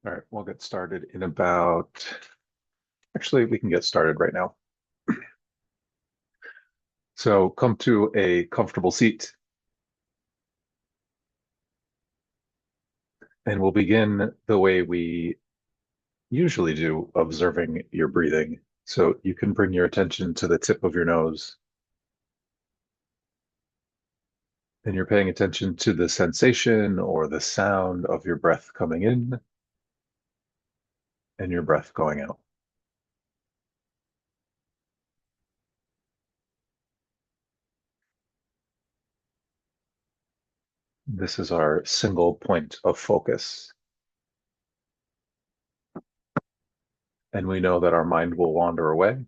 All right, we'll get started in about, actually, we can get started right now. So come to a comfortable seat and we'll begin the way we usually do, observing your breathing. So you can bring your attention to the tip of your nose and you're paying attention to the sensation or the sound of your breath coming in and your breath going out. This is our single point of focus. And we know that our mind will wander away.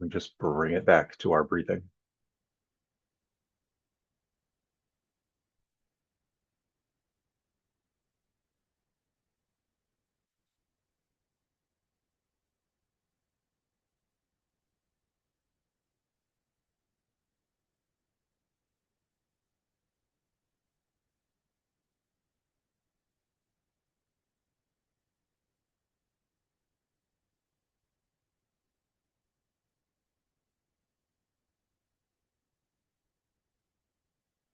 We just bring it back to our breathing.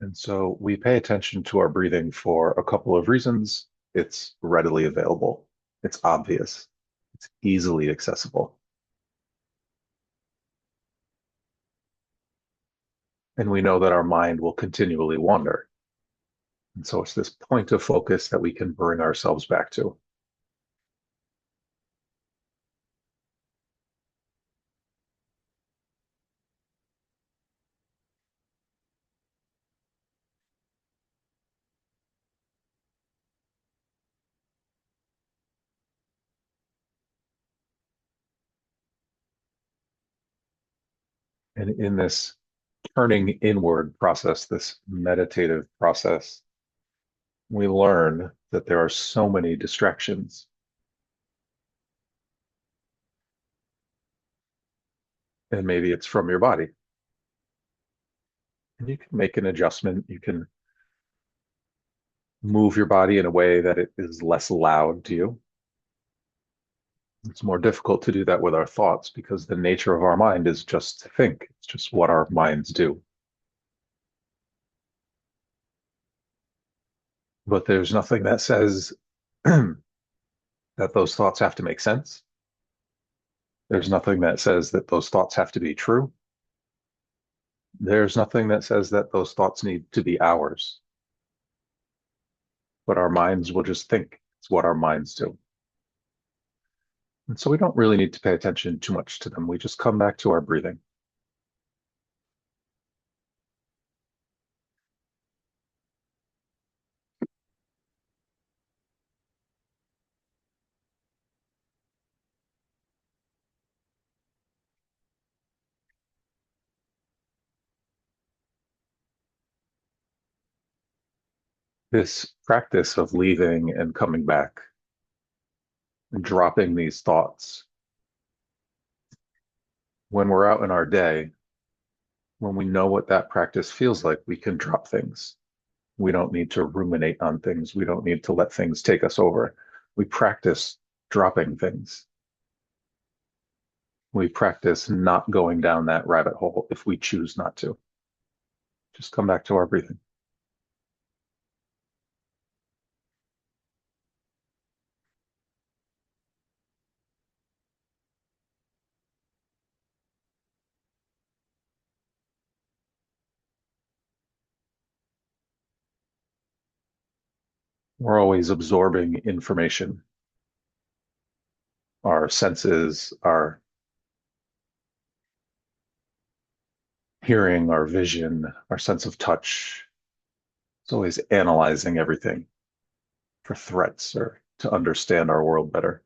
And so we pay attention to our breathing for a couple of reasons. It's readily available, it's obvious, it's easily accessible. And we know that our mind will continually wander. And so it's this point of focus that we can bring ourselves back to. And in this turning inward process, this meditative process, we learn that there are so many distractions. And maybe it's from your body. And you can make an adjustment. You can move your body in a way that it is less loud to you. It's more difficult to do that with our thoughts because the nature of our mind is just to think. It's just what our minds do. But there's nothing that says that those thoughts have to make sense. There's nothing that says that those thoughts have to be true. There's nothing that says that those thoughts need to be ours. But our minds will just think. It's what our minds do. And so we don't really need to pay attention too much to them. We just come back to our breathing. This practice of leaving and coming back and dropping these thoughts when we're out in our day, when we know what that practice feels like, we can drop things. We don't need to ruminate on things. We don't need to let things take us over. We practice dropping things. We practice not going down that rabbit hole if we choose not to. Just come back to our breathing. We're always absorbing information. Our senses, our hearing, our vision, our sense of touch. It's always analyzing everything for threats or to understand our world better.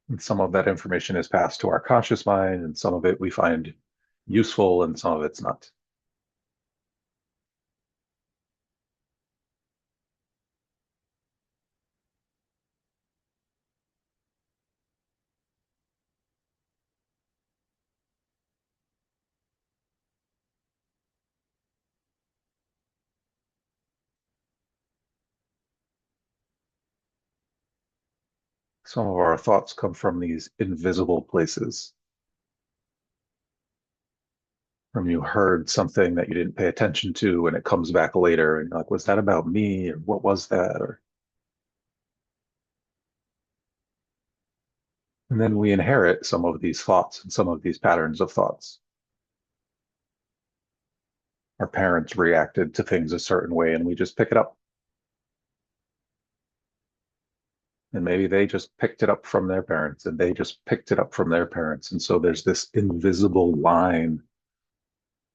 And some of that information is passed to our conscious mind, and some of it we find useful, and some of it's not. Some of our thoughts come from these invisible places. From you heard something that you didn't pay attention to and it comes back later and you're like, was that about me? Or what was that? And then we inherit some of these thoughts and some of these patterns of thoughts. Our parents reacted to things a certain way and we just pick it up. And maybe they just picked it up from their parents and they just picked it up from their parents. And so there's this invisible line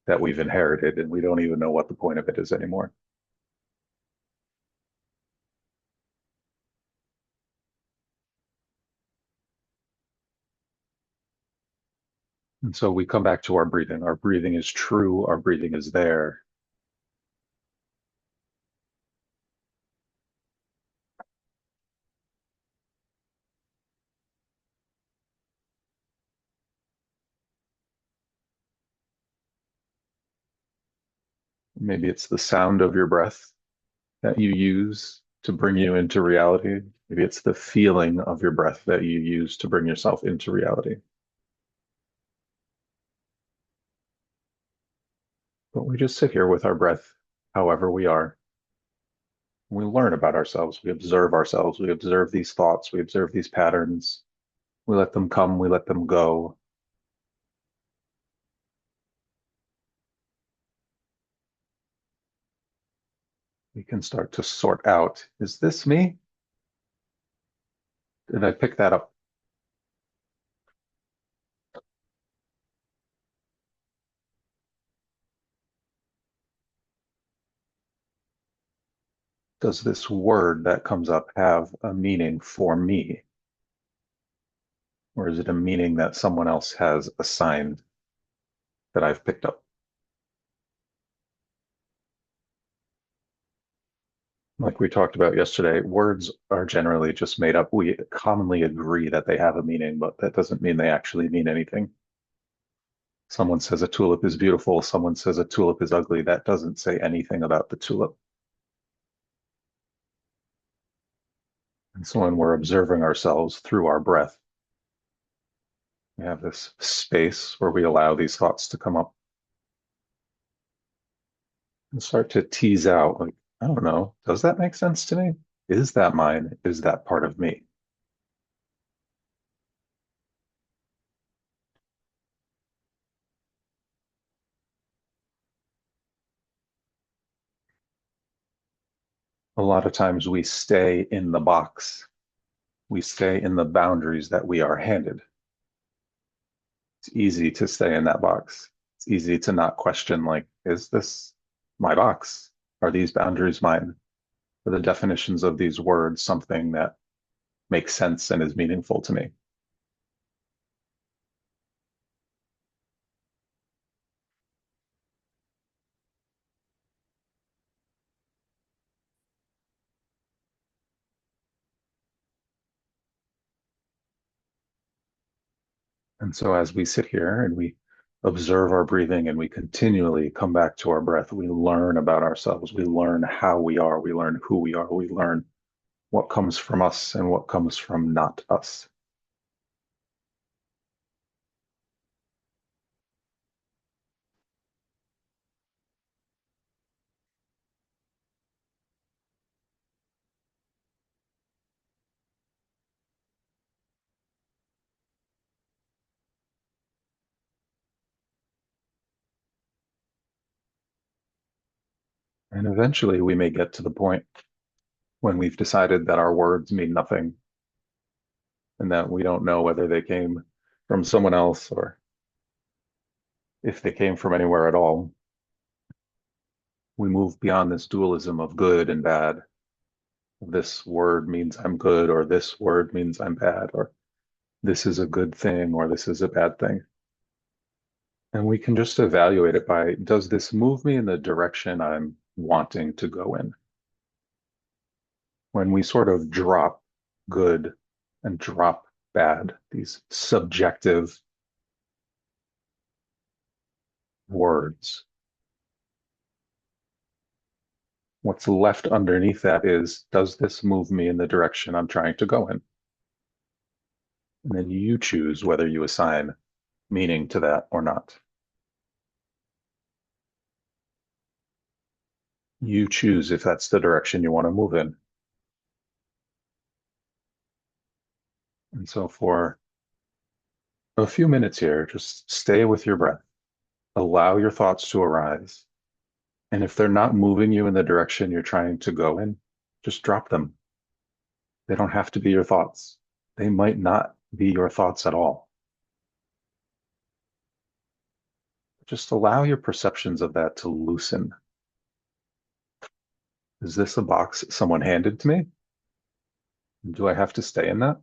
that we've inherited and we don't even know what the point of it is anymore. And so we come back to our breathing. Our breathing is true. Our breathing is there. Maybe it's the sound of your breath that you use to bring you into reality. Maybe it's the feeling of your breath that you use to bring yourself into reality. But we just sit here with our breath, however we are. We learn about ourselves. We observe ourselves. We observe these thoughts. We observe these patterns. We let them come. We let them go. We can start to sort out, is this me? Did I pick that up? Does this word that comes up have a meaning for me? Or is it a meaning that someone else has assigned that I've picked up? Like we talked about yesterday, words are generally just made up. We commonly agree that they have a meaning, but that doesn't mean they actually mean anything. Someone says a tulip is beautiful, someone says a tulip is ugly. That doesn't say anything about the tulip. And so when we're observing ourselves through our breath, we have this space where we allow these thoughts to come up and start to tease out, like, I don't know, does that make sense to me? Is that mine? Is that part of me? A lot of times we stay in the box. We stay in the boundaries that we are handed. It's easy to stay in that box. It's easy to not question, like, is this my box? Are these boundaries mine? Are the definitions of these words something that makes sense and is meaningful to me? And so as we sit here and we observe our breathing and we continually come back to our breath, we learn about ourselves. We learn how we are. We learn who we are. We learn what comes from us and what comes from not us. And eventually we may get to the point when we've decided that our words mean nothing and that we don't know whether they came from someone else or if they came from anywhere at all. We move beyond this dualism of good and bad. This word means I'm good, or this word means I'm bad, or this is a good thing, or this is a bad thing. And we can just evaluate it by, does this move me in the direction I'm wanting to go in? When we sort of drop good and drop bad, these subjective words, what's left underneath that is, does this move me in the direction I'm trying to go in? And then you choose whether you assign meaning to that or not. You choose if that's the direction you want to move in. And so for a few minutes here, just stay with your breath. Allow your thoughts to arise. And if they're not moving you in the direction you're trying to go in, just drop them. They don't have to be your thoughts. They might not be your thoughts at all. Just allow your perceptions of that to loosen. Is this a box someone handed to me? Do I have to stay in that?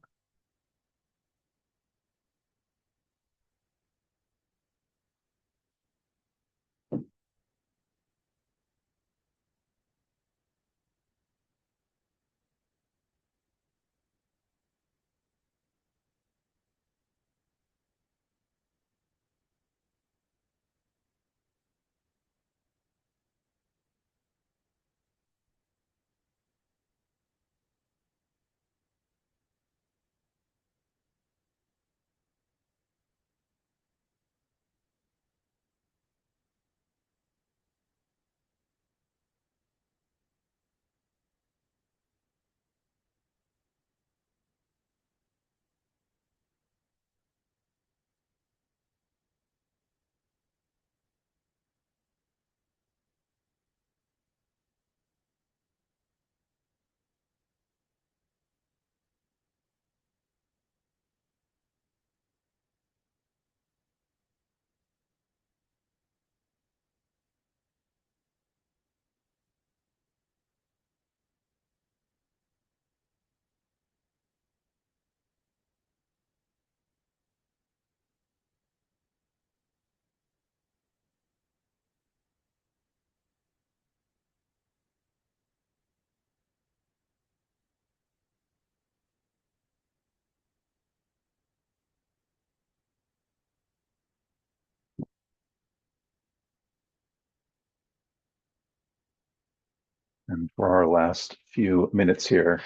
And for our last few minutes here,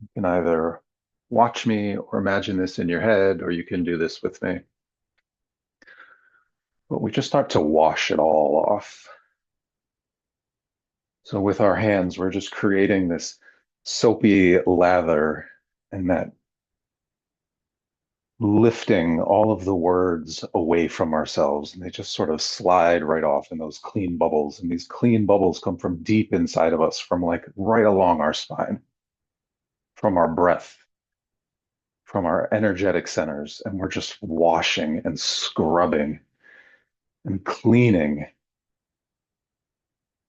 you can either watch me or imagine this in your head, or you can do this with me. But we just start to wash it all off. So with our hands, we're just creating this soapy lather, and that lifting all of the words away from ourselves, and they just sort of slide right off in those clean bubbles. And these clean bubbles come from deep inside of us, from like right along our spine, from our breath, from our energetic centers. And we're just washing and scrubbing and cleaning.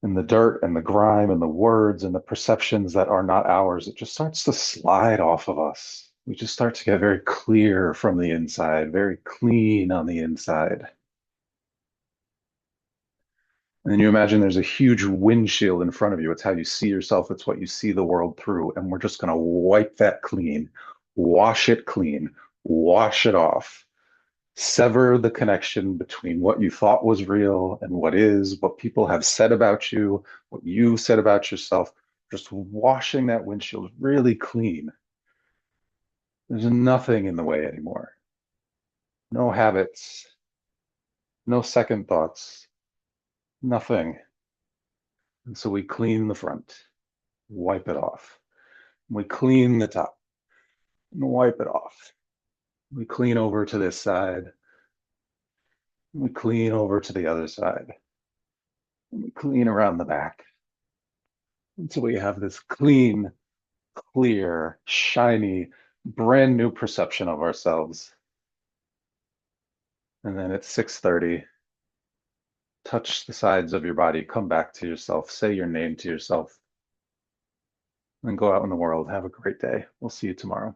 And the dirt and the grime and the words and the perceptions that are not ours, it just starts to slide off of us. We just start to get very clear from the inside, very clean on the inside. And then you imagine there's a huge windshield in front of you. It's how you see yourself, it's what you see the world through. And we're just going to wipe that clean, wash it clean, wash it off, sever the connection between what you thought was real and what is, what people have said about you, what you said about yourself. Just washing that windshield really clean. There's nothing in the way anymore. No habits, no second thoughts, nothing. And so we clean the front, wipe it off. We clean the top and wipe it off. We clean over to this side. We clean over to the other side. And we clean around the back. Until we have this clean, clear, shiny, brand new perception of ourselves. And then at 6:30, touch the sides of your body, come back to yourself, say your name to yourself, and go out in the world. Have a great day. We'll see you tomorrow.